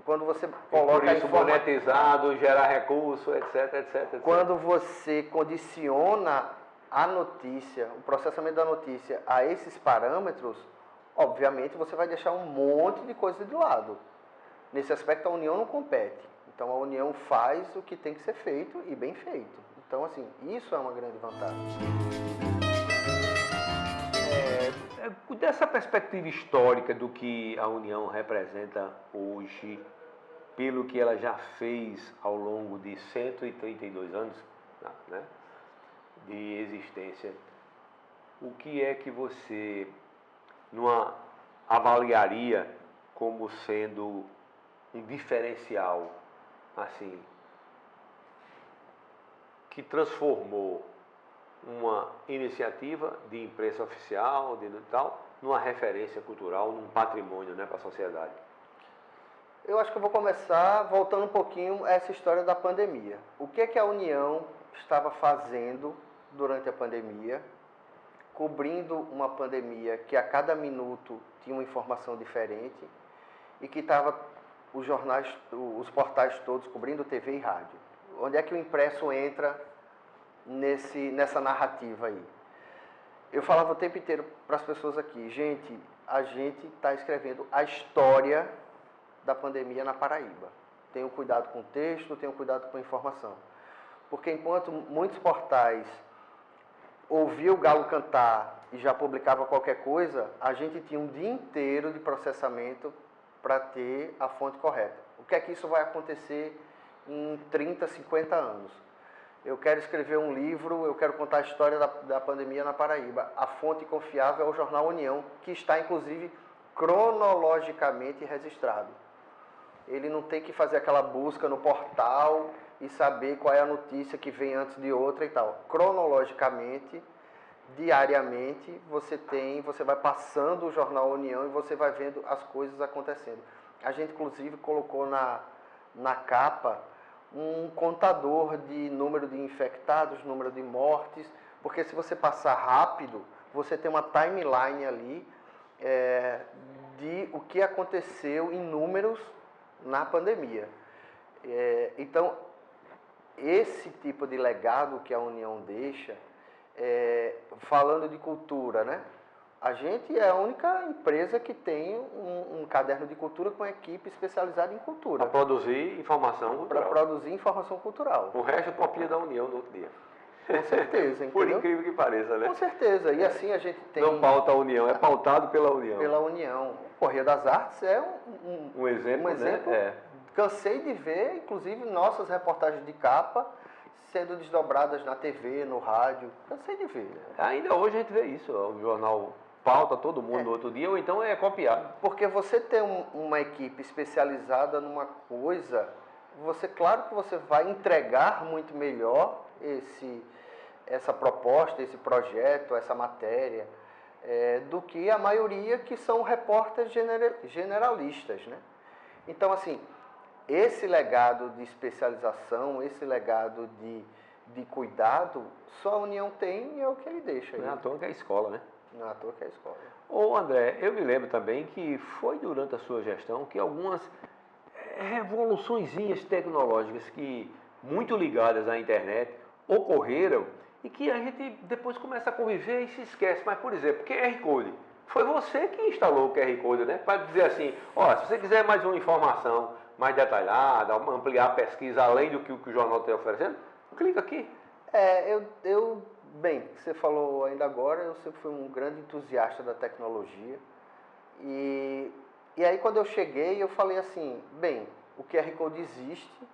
quando você coloca
isso monetizado, gerar recurso, etc, etc.
Quando você condiciona a notícia, o processamento da notícia a esses parâmetros, obviamente você vai deixar um monte de coisa de lado. Nesse aspecto a União não compete. Então a União faz o que tem que ser feito e bem feito. Então assim, isso é uma grande vantagem.
Dessa perspectiva histórica do que a União representa hoje, pelo que ela já fez ao longo de 132 anos, né, de existência, o que é que você avaliaria como sendo um diferencial, assim, que transformou uma iniciativa de imprensa oficial, de tal, numa referência cultural, num patrimônio, né, para a sociedade?
Eu acho que eu vou começar voltando um pouquinho a essa história da pandemia. O que é que a União estava fazendo durante a pandemia, cobrindo uma pandemia que a cada minuto tinha uma informação diferente e que estava os portais todos cobrindo TV e rádio. Onde é que o impresso entra nessa narrativa aí? Eu falava o tempo inteiro para as pessoas aqui, gente, a gente está escrevendo a história da pandemia na Paraíba. Tenham cuidado com o texto, tenham cuidado com a informação. Porque enquanto muitos portais ouviam o galo cantar e já publicava qualquer coisa, a gente tinha um dia inteiro de processamento para ter a fonte correta. O que é que isso vai acontecer em 30, 50 anos? Eu quero escrever um livro, eu quero contar a história da pandemia na Paraíba. A fonte confiável é o Jornal União, que está, inclusive, cronologicamente registrado. Ele não tem que fazer aquela busca no portal e saber qual é a notícia que vem antes de outra e tal. Cronologicamente, diariamente, você vai passando o Jornal União e você vai vendo as coisas acontecendo. A gente, inclusive, colocou na capa um contador de número de infectados, número de mortes, porque se você passar rápido, você tem uma timeline ali de o que aconteceu em números na pandemia. Então, esse tipo de legado que a União deixa, falando de cultura, né? A gente é a única empresa que tem um caderno de cultura com equipe especializada em cultura.
Para produzir informação cultural.
Para produzir informação cultural.
O resto é copia da União no outro dia.
Com certeza, entendeu?
Por incrível que pareça, né?
Com certeza. E assim a gente tem...
Não pauta a União, é pautado pela União.
Pela União. O Correio das Artes é
um exemplo, né?
Cansei de ver, inclusive, nossas reportagens de capa sendo desdobradas na TV, no rádio. Cansei de ver.
Ainda hoje a gente vê isso. O jornal pauta todo mundo no outro dia, ou então é copiado.
Porque você ter uma equipe especializada numa coisa, claro que você vai entregar muito melhor essa proposta, esse projeto, essa matéria, do que a maioria que são repórteres generalistas, né? Então, assim, esse legado de especialização, esse legado de cuidado, só a União tem e é o que ele deixa aí.
Não é à toa que é a escola, né?
Não é à toa que é a escola.
Ô André, eu me lembro também que foi durante a sua gestão que algumas revoluçõezinhas tecnológicas que muito ligadas à internet ocorreram e que a gente depois começa a conviver e se esquece. Mas, por exemplo, QR Code. Foi você que instalou o QR Code, né? Para dizer assim, ó, se você quiser mais uma informação mais detalhada, ampliar a pesquisa além do que o jornal está oferecendo, clica aqui.
Bem, você falou ainda agora, eu sempre fui um grande entusiasta da tecnologia e E aí quando eu cheguei, eu falei assim, bem, o QR Code existe,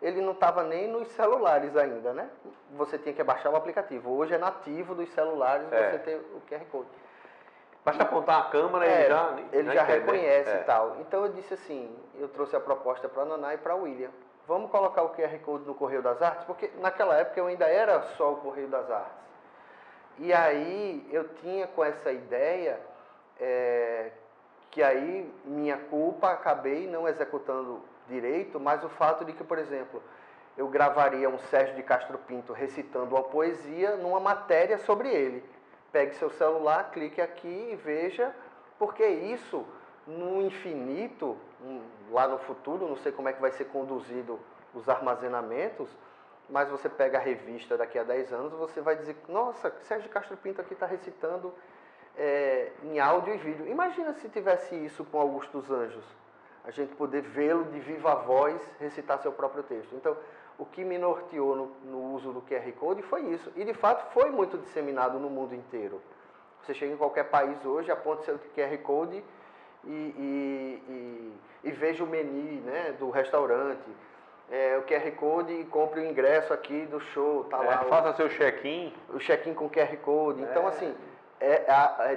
ele não estava nem nos celulares ainda, né? Você tinha que baixar o aplicativo. Hoje é nativo dos celulares você ter o QR Code.
Basta apontar a câmera e
ele já reconhece e tal. Então eu disse assim, eu trouxe a proposta para a Naná e para o William. Vamos colocar o QR Code no Correio das Artes? Porque naquela época eu ainda era só o Correio das Artes. E aí eu tinha com essa ideia, que aí minha culpa, acabei não executando direito, mas o fato de que, por exemplo, eu gravaria um Sérgio de Castro Pinto recitando uma poesia numa matéria sobre ele. Pegue seu celular, clique aqui e veja, porque isso, no infinito, lá no futuro, não sei como é que vai ser conduzido os armazenamentos, mas você pega a revista daqui a 10 anos, você vai dizer, nossa, Sérgio de Castro Pinto aqui está recitando em áudio e vídeo. Imagina se tivesse isso com Augusto dos Anjos, a gente poder vê-lo de viva voz recitar seu próprio texto. Então, o que me norteou no uso do QR Code foi isso. E, de fato, foi muito disseminado no mundo inteiro. Você chega em qualquer país hoje, aponta seu QR Code e veja o menu, né, do restaurante. O QR Code e compre o ingresso aqui do show. Tá lá
faça seu check-in.
O check-in com QR Code. Então, assim...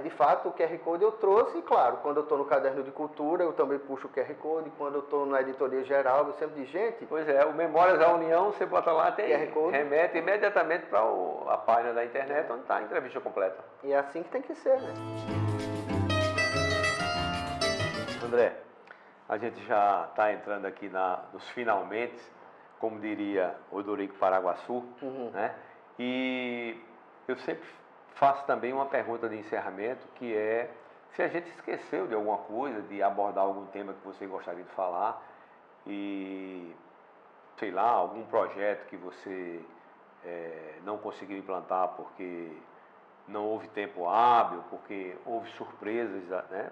de fato, o QR Code eu trouxe, e claro, quando eu estou no Caderno de Cultura, eu também puxo o QR Code, quando eu estou na Editoria Geral, eu sempre digo, gente...
Pois é, o Memórias da União, você bota lá, tem
QR Code,
remete imediatamente para a página da internet, onde está a entrevista completa.
E é assim que tem que ser, né?
André, a gente já está entrando aqui nos finalmente, como diria Odorico Paraguaçu, né? E eu sempre faço também uma pergunta de encerramento, que é se a gente esqueceu de alguma coisa, de abordar algum tema que você gostaria de falar e, sei lá, algum projeto que você não conseguiu implantar porque não houve tempo hábil, porque houve surpresas, né?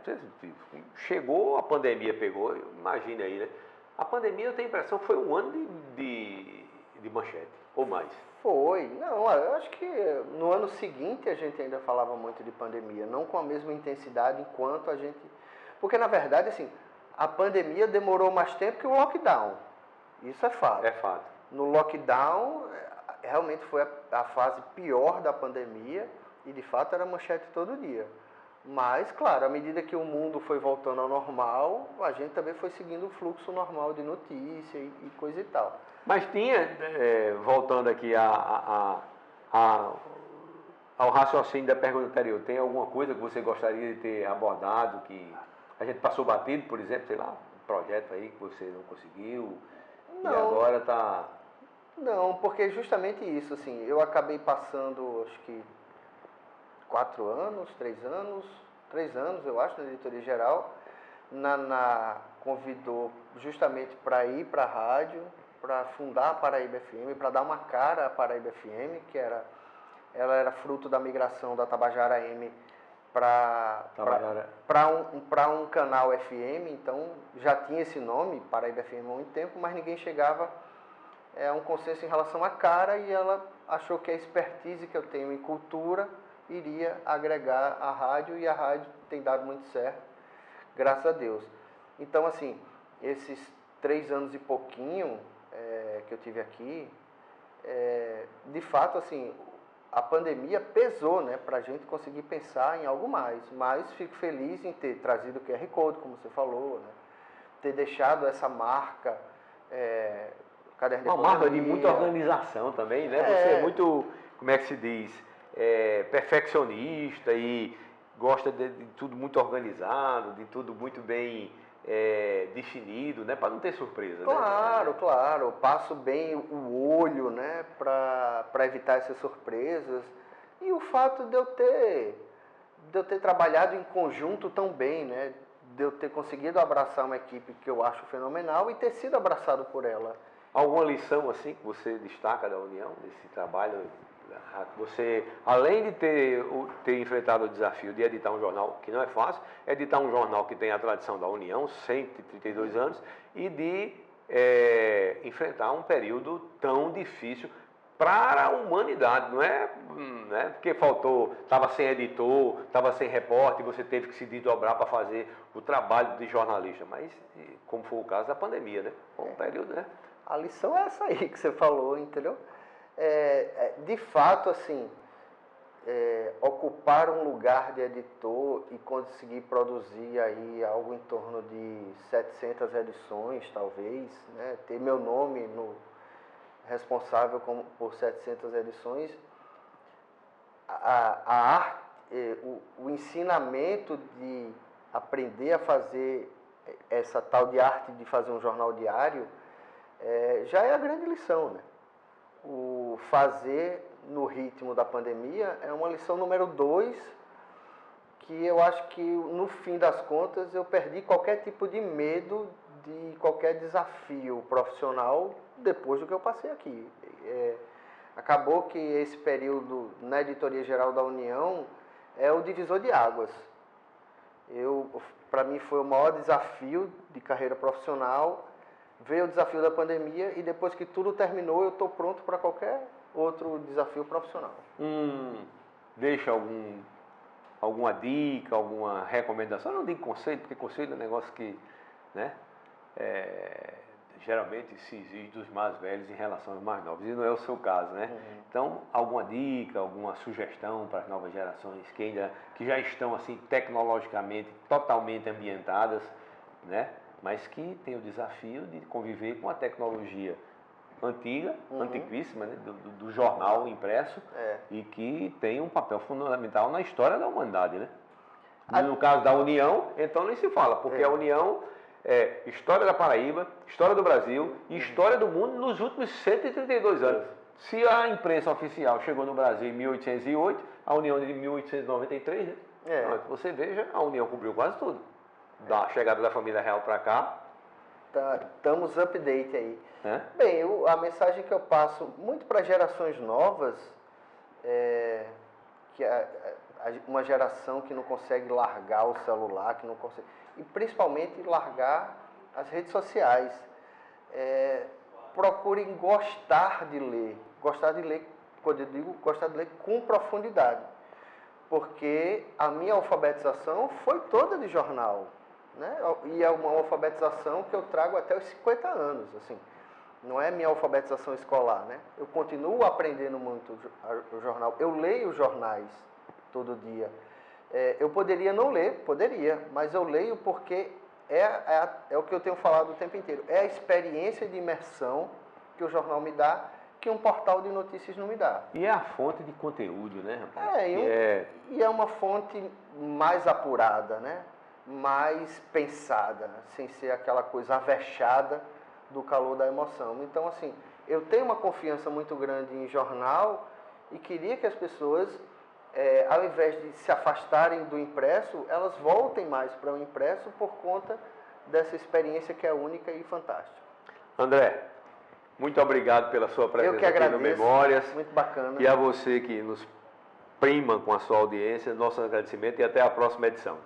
Chegou, a pandemia pegou, imagine aí, né? A pandemia, eu tenho a impressão que foi um ano de manchete, ou mais.
Foi. Não, eu acho que no ano seguinte a gente ainda falava muito de pandemia, não com a mesma intensidade enquanto a gente... Porque, na verdade, assim, a pandemia demorou mais tempo que o lockdown. Isso é fato.
É fato.
No lockdown, realmente foi a fase pior da pandemia e, de fato, era manchete todo dia. Mas, claro, à medida que o mundo foi voltando ao normal, a gente também foi seguindo o fluxo normal de notícia e coisa e tal.
Mas tinha, voltando aqui ao raciocínio da pergunta anterior, tem alguma coisa que você gostaria de ter abordado, que a gente passou batido, por exemplo, sei lá, um projeto aí que você não conseguiu, e agora está...
Não, porque justamente isso, assim, eu acabei passando, acho que 3 anos, eu acho, na Editoria Geral. Convidou justamente para ir para a rádio, para fundar a Paraíba FM, para dar uma cara à Paraíba FM, ela era fruto da migração da Tabajara M para um canal FM, então já tinha esse nome, Paraíba FM, há muito tempo, mas ninguém chegava a um consenso em relação à cara, e ela achou que a expertise que eu tenho em cultura iria agregar a rádio, e a rádio tem dado muito certo, graças a Deus. Então, assim, esses 3 anos e pouquinho que eu tive aqui, de fato, assim, a pandemia pesou, né, para a gente conseguir pensar em algo mais, mas fico feliz em ter trazido o QR Code, como você falou, né, ter deixado essa marca, Caderno de
Uma marca de muita organização também, né? Você é muito, como é que se diz, perfeccionista e gosta de tudo muito organizado, de tudo muito bem definido, né? Para não ter surpresa.
Claro,
né?
Claro. Eu passo bem o olho, né? Para evitar essas surpresas. E o fato de eu ter trabalhado em conjunto tão bem, né? De eu ter conseguido abraçar uma equipe que eu acho fenomenal e ter sido abraçado por ela.
Alguma lição assim que você destaca da União, desse trabalho? Você, além de ter enfrentado o desafio de editar um jornal, que não é fácil, editar um jornal que tem a tradição da União, 132 anos, e de enfrentar um período tão difícil para a humanidade, não é, né? Porque faltou, estava sem editor, estava sem repórter, você teve que se desdobrar para fazer o trabalho de jornalista. Mas, como foi o caso da pandemia, né? Foi um período, né?
A lição é essa aí que você falou, entendeu? De fato, assim, ocupar um lugar de editor e conseguir produzir aí algo em torno de 700 edições, talvez, né? Ter meu nome responsável por 700 edições, a arte, o ensinamento de aprender a fazer essa tal de arte de fazer um jornal diário, já é a grande lição, né? O fazer no ritmo da pandemia é uma lição número 2, que eu acho que no fim das contas eu perdi qualquer tipo de medo de qualquer desafio profissional depois do que eu passei aqui. Acabou que esse período na Editoria Geral da União é o divisor de águas. Para mim foi o maior desafio de carreira profissional. Veio o desafio da pandemia e depois que tudo terminou, eu estou pronto para qualquer outro desafio profissional.
Deixa alguma dica, alguma recomendação? Eu não digo conselho, porque conselho é um negócio que, né, geralmente se exige dos mais velhos em relação aos mais novos, e não é o seu caso, né? Então, alguma dica, alguma sugestão para as novas gerações que já estão assim tecnologicamente totalmente ambientadas, né? Mas que tem o desafio de conviver com a tecnologia antiga, antiquíssima, né? do jornal impresso, e que tem um papel fundamental na história da humanidade, né? No caso da União, então nem se fala, porque a União é história da Paraíba, história do Brasil e história do mundo nos últimos 132 anos. Se a imprensa oficial chegou no Brasil em 1808, a União de 1893, né? Você veja, a União cobriu quase tudo. Da chegada da família real para cá.
Estamos update aí. Bem, a mensagem que eu passo muito para gerações novas, que uma geração que não consegue largar o celular, que não consegue, e principalmente largar as redes sociais. Procurem gostar de ler. Gostar de ler, quando eu digo gostar de ler com profundidade. Porque a minha alfabetização foi toda de jornal, né? E é uma alfabetização que eu trago até os 50 anos, assim. Não é minha alfabetização escolar, né? Eu continuo aprendendo muito o jornal. Eu leio jornais todo dia. Eu poderia não ler, mas eu leio porque é o que eu tenho falado o tempo inteiro. É a experiência de imersão que o jornal me dá, que um portal de notícias não me dá.
E é a fonte de conteúdo, né, rapaz?
E é uma fonte mais apurada, né? Mais pensada, sem ser aquela coisa avexada do calor da emoção. Então, assim, eu tenho uma confiança muito grande em jornal e queria que as pessoas, ao invés de se afastarem do impresso, elas voltem mais para o impresso por conta dessa experiência que é única e fantástica.
André, muito obrigado pela sua presença
eu que agradeço,
aqui no Memórias.
Muito bacana.
E a você que nos prima com a sua audiência, nosso agradecimento e até a próxima edição.